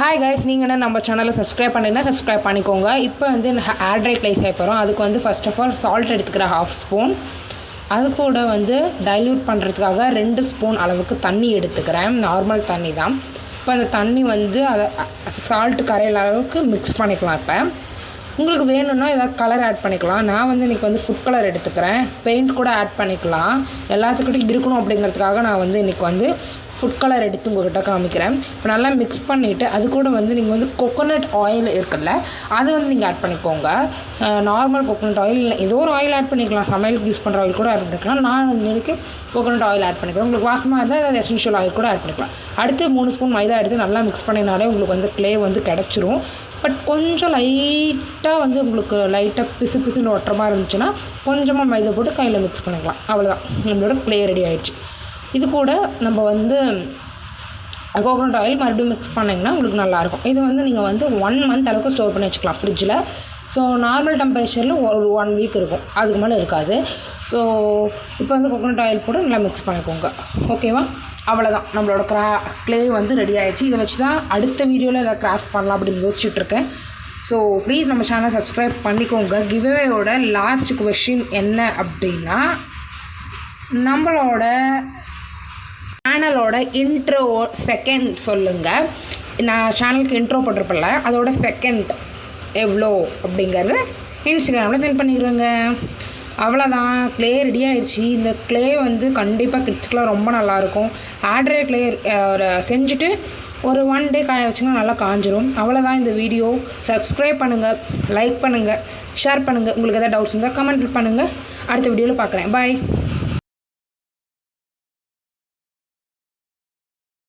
Hi guys, நீங்கள் என்ன நம்ம சேனலை சப்ஸ்கிரைப் பண்ணிங்கன்னா சப்ஸ்கிரைப் பண்ணிக்கோங்க. இப்போ வந்து ஏர் ட்ரை க்ளே செய்ய போகிறோம். அதுக்கு வந்து ஃபர்ஸ்ட் ஆஃப் ஆல் சால்ட் எடுத்துக்கிறேன் 1/2 ஸ்பூன். அது கூட வந்து டைல்யூட் பண்ணுறதுக்காக 2 ஸ்பூன் அளவுக்கு தண்ணி எடுத்துக்கிறேன். நார்மல் தண்ணி தான். இப்போ அந்த தண்ணி வந்து அதை சால்ட்டு கரையிற அளவுக்கு மிக்ஸ் பண்ணிக்கலாம். இப்போ உங்களுக்கு வேணும்னா ஏதாவது கலர் ஆட் பண்ணிக்கலாம். நான் வந்து இன்றைக்கி வந்து ஃபுட் கலர் எடுத்துக்கிறேன். பெயிண்ட் கூட ஆட் பண்ணிக்கலாம். எல்லாத்துக்கிட்டையும் இருக்கணும் அப்படிங்கிறதுக்காக நான் வந்து இன்றைக்கி வந்து ஃபுட் கலர் எடுத்து உங்கள்கிட்ட காமிக்கிறேன். இப்போ நல்லா மிக்ஸ் பண்ணிவிட்டு அது கூட வந்து நீங்கள் வந்து கோகோனட் ஆயில் இருக்குல்ல, அது வந்து நீங்கள் ஆட் பண்ணிக்கோங்க. நார்மல் கோகோனட் ஆயில் இல்லை, ஏதோ ஒரு ஆயில் ஆட் பண்ணிக்கலாம். சமையலுக்கு யூஸ் பண்ணுற ஆயில் கூட ஆட் பண்ணிக்கலாம். நான் இன்னைக்கு கோகோனட் ஆயில் ஆட் பண்ணிக்கிறேன். உங்களுக்கு வாசமாக இருந்தால் அது எசென்ஷியல் ஆயில் கூட ஆட் பண்ணிக்கலாம். அடுத்து 3 ஸ்பூன் மைதா எடுத்து நல்லா மிக்ஸ் பண்ணினாலே உங்களுக்கு வந்து க்ளே வந்து கிடச்சிரும். பட் கொஞ்சம் லைட்டாக வந்து உங்களுக்கு லைட்டாக பிசுன்னு ஒட்டுற மாதிரி இருந்துச்சுன்னா கொஞ்சமாக மைதா போட்டு கையில் மிக்ஸ் பண்ணிக்கலாம். அவ்வளோதான், நம்மளோட க்ளே ரெடி ஆயிடுச்சு. இது கூட நம்ம வந்து கோகோனட் ஆயில் மறுபடியும் மிக்ஸ் பண்ணிங்கன்னா உங்களுக்கு நல்லாயிருக்கும். இது வந்து நீங்கள் வந்து 1 மந்த் அளவுக்கு ஸ்டோர் பண்ணி வச்சுக்கலாம் ஃப்ரிட்ஜில். ஸோ நார்மல் டெம்பரேச்சரில் ஒரு 1 வீக் இருக்கும், அதுக்கு மேலே இருக்காது. ஸோ இப்போ வந்து கோகோனட் ஆயில் போட்டு நல்லா மிக்ஸ் பண்ணிக்கோங்க. ஓகேவா? அவ்வளோதான், நம்மளோட க்ளே வந்து ரெடி ஆகிடுச்சு. இதை வச்சு தான் அடுத்த வீடியோவில் எதாவது கிராஃப்ட் பண்ணலாம் அப்படின்னு யோசிச்சுட்ருக்கேன். ஸோ ப்ளீஸ் நம்ம சேனலை சப்ஸ்கிரைப் பண்ணிக்கோங்க. கிவ்அவேயோட லாஸ்ட் கொஷின் என்ன அப்படின்னா, நம்மளோட சேனலோட இன்ட்ரோ செகண்ட் சொல்லுங்கள். நான் சேனலுக்கு இன்ட்ரோ போட்டிருப்பேன்ல, அதோட செகண்ட் எவ்வளோ அப்படிங்கிறத இன்ஸ்டாகிராமில் சென்ட் பண்ணிக்கிறோங்க. அவ்வளோதான், க்ளே ரெடி ஆயிடுச்சு. இந்த க்ளே வந்து கண்டிப்பாக கிட்ஸ்க்குலாம் ரொம்ப நல்லாயிருக்கும். ஆட்ரே க்ளே செஞ்சுட்டு ஒரு 1 டே காய வச்சிங்கன்னா நல்லா காஞ்சிரும். அவ்வளோதான் இந்த வீடியோ. சப்ஸ்கிரைப் பண்ணுங்கள், லைக் பண்ணுங்கள், ஷேர் பண்ணுங்கள். உங்களுக்கு எதாவது டவுட்ஸ் இருந்தால் கமெண்ட் பண்ணுங்கள். அடுத்த வீடியோவில் பார்க்குறேன். பாய்.